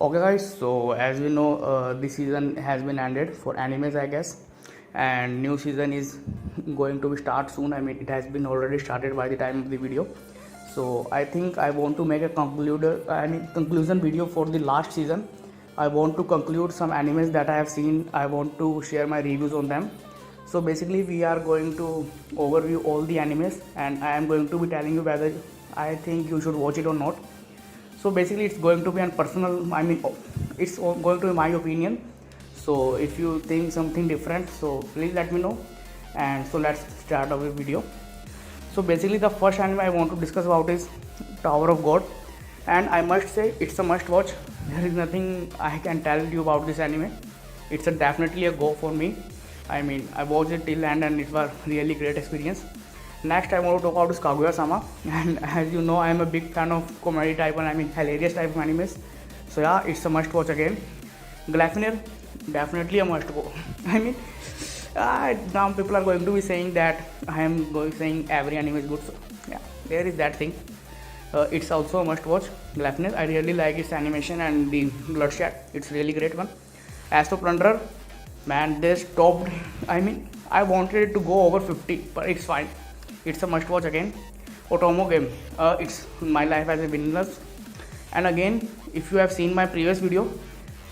Okay guys, so as we know, this season has been ended for animes, I guess, and new season is going to be start soon. I mean, it has been already started by the time of the video. So I think I want to make a conclusion video for the last season. I want to conclude some animes that I have seen. I want to share my reviews on them. So basically, we are going to overview all the animes, and I am going to be telling you whether I think you should watch it or not. So basically it's going to be on personal, it's going to be my opinion. So if you think something different, so please let me know. And so let's start our video. So basically the first anime I want to discuss about is Tower of God, and I must say it's a must watch. There is nothing I can tell you about this anime. It's definitely a go for me. I mean, I watched it till end and it was really great experience. Next I want to talk about is Kaguya-sama, and as you know I am a big fan of comedy type and hilarious type of animes. So yeah, it's a must watch again. Gleipnir, definitely a must go. Now people are going to be saying that I am saying every anime is good. So yeah, there is that thing. It's also a must watch. Gleipnir, I really like its animation and the bloodshed. It's really great one. As for Plunderer, man, they stopped. I wanted it to go over 50, but it's fine. It's a must watch again. Otomo game, it's my life as a villainous. And again, if you have seen my previous video,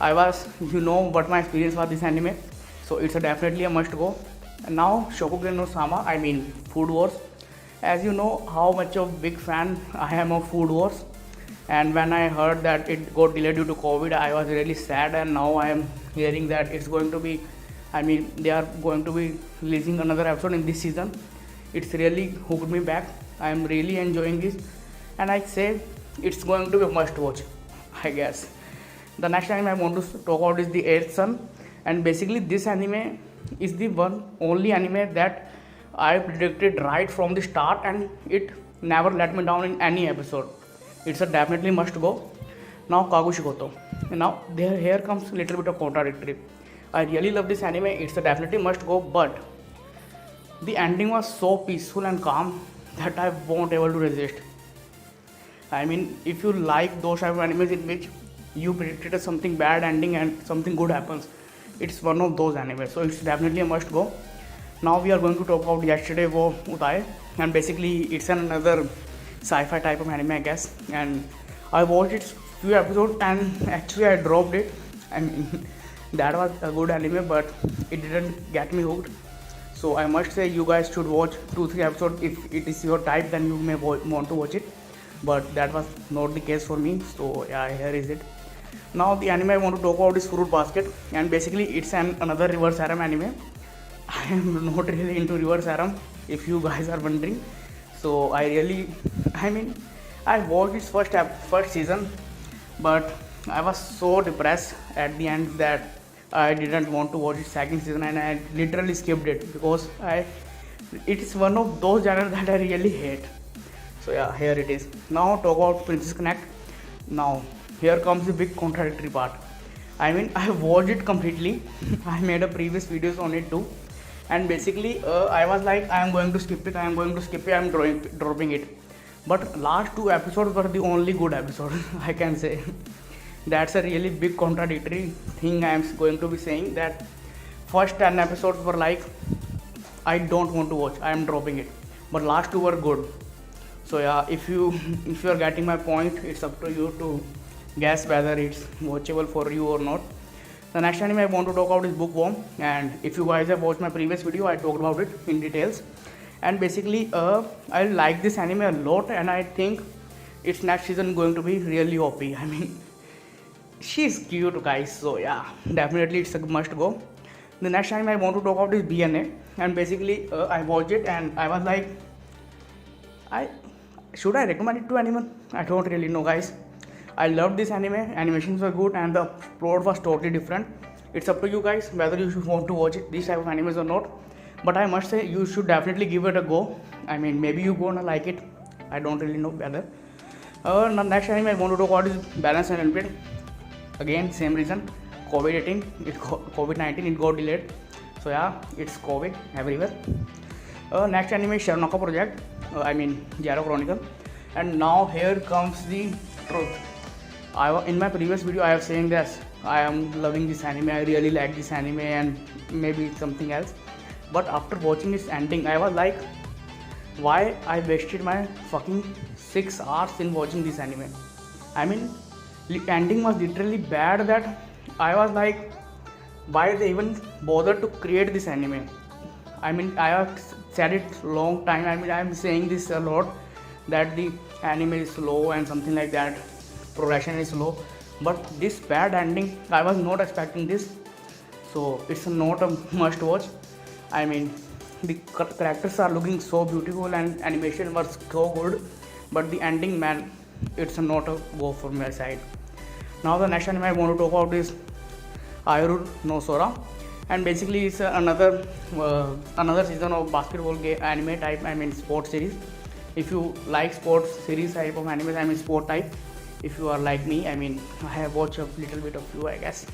you know what my experience was this anime. So it's definitely a must go. And now Shokugen no Sama, Food Wars. As you know how much of big fan I am of Food Wars. And when I heard that it got delayed due to COVID, I was really sad. And now I am hearing that it's going to be, they are going to be releasing another episode in this season. It's really hooked me back. I am really enjoying this, and I say it's going to be a must watch, I guess. The next anime I want to talk about is the Eighth Sun, and basically this anime is the only anime that I predicted right from the start, and it never let me down in any episode. It's a definitely must go. Now Kaguya-sama. Now here comes a little bit of contradictory. I really love this anime. It's a definitely must go, but the ending was so peaceful and calm that I won't able to resist. If you like those type of animes in which you predicted something bad ending and something good happens, it's one of those animes. So it's definitely a must go. Now we are going to talk about Yesterday wo Utae, and basically it's another sci-fi type of anime, I guess. And I watched its few episodes and actually I dropped it. That was a good anime, but it didn't get me hooked. So I must say you guys should watch 2-3 episodes. If it is your type, then you may want to watch it, but that was not the case for me. So yeah, here is it. Now the anime I want to talk about is Fruit Basket, and basically it's another reverse harem anime. I am not really into reverse harem, if you guys are wondering. So I watched its first season, but I was so depressed at the end that I didn't want to watch its second season, and I literally skipped it because it is one of those genres that I really hate. So yeah, here it is. Now talk about Princess Connect. Now here comes the big contradictory part. I watched it completely. I made a previous videos on it too, and basically I was like, I am going to skip it. I am dropping it. But last 2 episodes were the only good episodes, I can say. That's a really big contradictory thing I am going to be saying, that first 10 episodes were like, I don't want to watch, I am dropping it, but last 2 were good. So yeah, if you are getting my point, it's up to you to guess whether it's watchable for you or not. The next anime I want to talk about is Bookworm, and if you guys have watched my previous video, I talked about it in details. And basically I like this anime a lot, and I think its next season going to be really OP. She's cute, guys. So yeah, definitely it's a must go. The next anime I want to talk about is BNA, and basically I watched it and I was like, should I recommend it to anyone? I don't really know, guys. I loved this anime. Animations were good and the plot was totally different. It's up to you guys whether you should want to watch these type of animes or not. But I must say you should definitely give it a go. Maybe you're gonna like it. I don't really know whether. The next anime I want to talk about is Balance and Unpaid. Again, same reason, COVID-19, it got delayed. So yeah, it's COVID everywhere. Next anime is Sharnoka Project, Gyro Chronicle. And now here comes the truth. In my previous video I have saying that I am loving this anime, I really like this anime, and maybe something else. But after watching its ending, I was like, why I wasted my fucking 6 hours in watching this anime? I mean, the ending was literally bad that I was like, why they even bother to create this anime? I mean, I have said it long time. I mean, I am saying this a lot that the anime is slow and something like that. Progression is slow, but this bad ending, I was not expecting this. So it's not a must watch. I mean, the characters are looking so beautiful and animation was so good, but the ending, man, it's not a go for my side. Now the next anime I want to talk about is Ayuru no Sora, and basically it's another season of basketball game anime type. I mean sports series. If you like sports series type of anime, I mean sport type. If you are like me, I mean I have watched a little bit of you, I guess.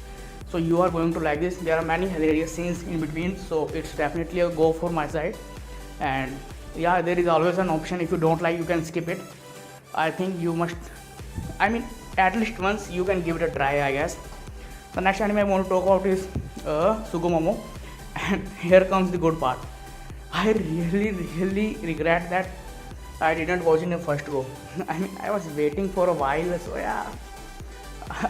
So you are going to like this. There are many hilarious scenes in between, so it's definitely a go for my side. And yeah, there is always an option. If you don't like, you can skip it. I think you must. I mean, at least once you can give it a try, I guess. The next anime I want to talk about is Sugumomo, and here comes the good part. I really regret that I didn't watch in the first go. I mean, I was waiting for a while, so yeah,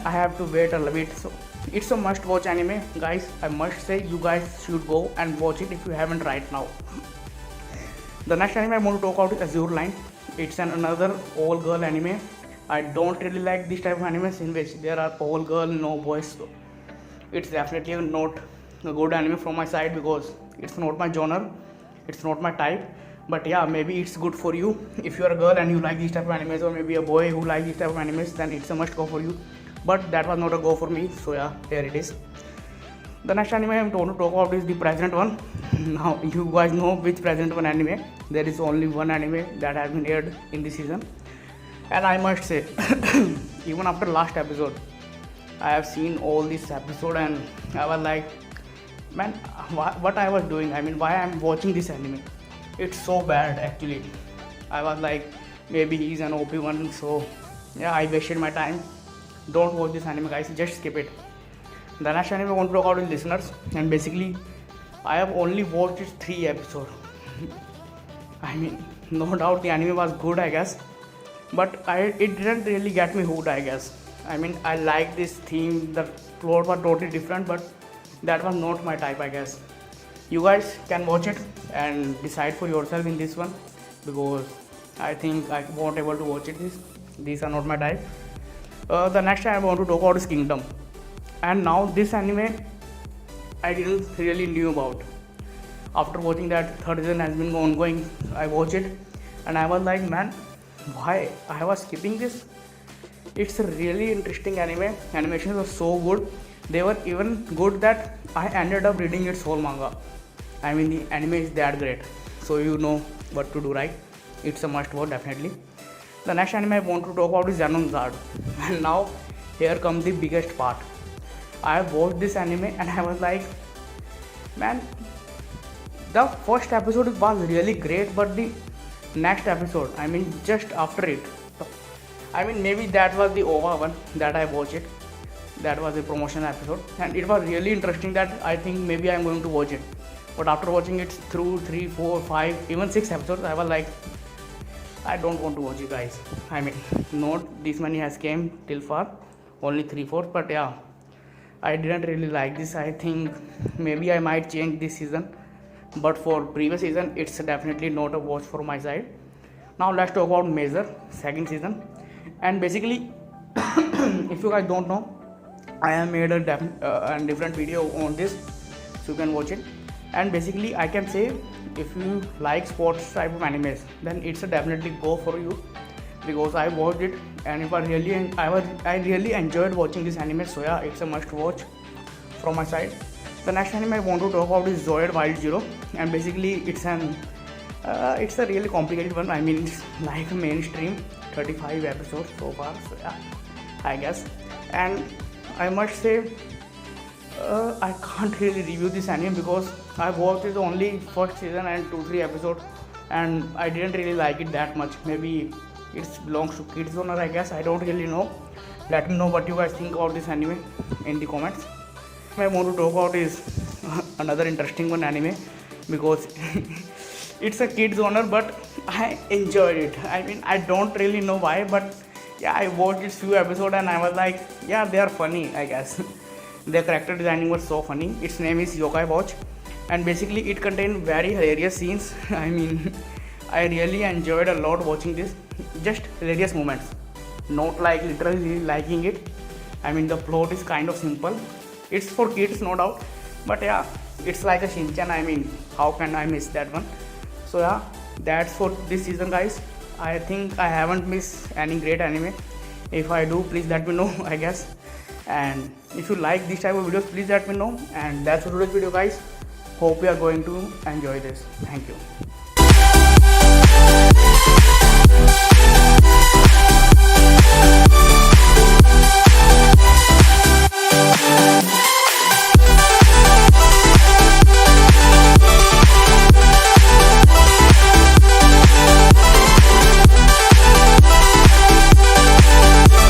I have to wait a little bit. So it's a must-watch anime, guys. I must say, you guys should go and watch it if you haven't right now. The next anime I want to talk about is Azure Line. It's another all-girl anime. I don't really like this type of animes in which there are all girl, no boys. So it's definitely not a good anime from my side because it's not my genre, it's not my type. But yeah, maybe it's good for you if you are a girl and you like this type of animes, or maybe a boy who likes this type of animes, then it's a must go for you. But that was not a go for me, so yeah, there it is. The next anime I'm going to talk about is the present one. Now you guys know which present one anime. There is only one anime that has been aired in this season, and I must say, even after last episode, I have seen all this episode and I was like, man, what I was doing? I mean, why I'm watching this anime? It's so bad actually. I was like, maybe he's an OP one, so yeah, I wasted my time. Don't watch this anime, guys. Just skip it. The next anime I want to talk about is Listeners, and basically, I have only watched 3 episodes. I mean, no doubt the anime was good, I guess, but it didn't really get me hooked, I guess. I mean, I like this theme. The plot was totally different, but that was not my type, I guess. You guys can watch it and decide for yourself in this one, because I think I won't able to watch it. These are not my type. The next I want to talk about is Kingdom, and now this anime I didn't really knew about. After watching that third season has been ongoing, I watched it and I was like, man, why I was skipping this? It's a really interesting anime. Animations were so good. They were even good that I ended up reading its whole manga. I mean, the anime is that great. So you know what to do, right? It's a must watch, definitely. The next anime I want to talk about is Xenon Zard. And now here comes the biggest part. I watched this anime and I was like, man, the first episode was really great, but the next episode, I mean, just after it, I mean, maybe that was the OVA one that I watched it. That was the promotion episode, and it was really interesting that I think maybe I'm going to watch it. But after watching it through 3, 4, 5, even 6 episodes, I was like, I don't want to watch it, guys. I mean, not this many has came till far, only 3, 4, but yeah, I didn't really like this. I think maybe I might change this season, but for previous season, it's definitely not a watch for my side. Now let's talk about Major second season, and basically, if you guys don't know, I have made a different video on this, so you can watch it. And basically, I can say if you like sports type of animes, then it's a definitely go for you, because I watched it and it was really I really enjoyed watching this anime. So yeah, it's a must watch from my side. The next anime I want to talk about is Zoid Wild Zero, and basically it's a really complicated one. I mean, it's like a mainstream, 35 episodes so far. So yeah, I guess, and I must say, I can't really review this anime because I watched it only first season and 2-3 episodes, and I didn't really like it that much. Maybe it belongs to kids genre, I guess. I don't really know. Let me know what you guys think about this anime in the comments. I want to talk about is another interesting one anime because it's a kids genre, but I enjoyed it. I mean, I don't really know why, but yeah, I watched its few episodes and I was like, yeah, they are funny, I guess. Their character designing was so funny. Its name is Yokai Watch, and basically it contained very hilarious scenes. I mean, I really enjoyed a lot watching this. Just hilarious moments, not like literally liking it. I mean, the plot is kind of simple. It's for kids, no doubt, but yeah, it's like a Shinchan. I mean, how can I miss that one? So yeah, that's for this season, guys. I think I haven't missed any great anime. If I do, please let me know, I guess. And if you like this type of videos, please let me know. And that's for today's video, guys. Hope you are going to enjoy this. Thank you.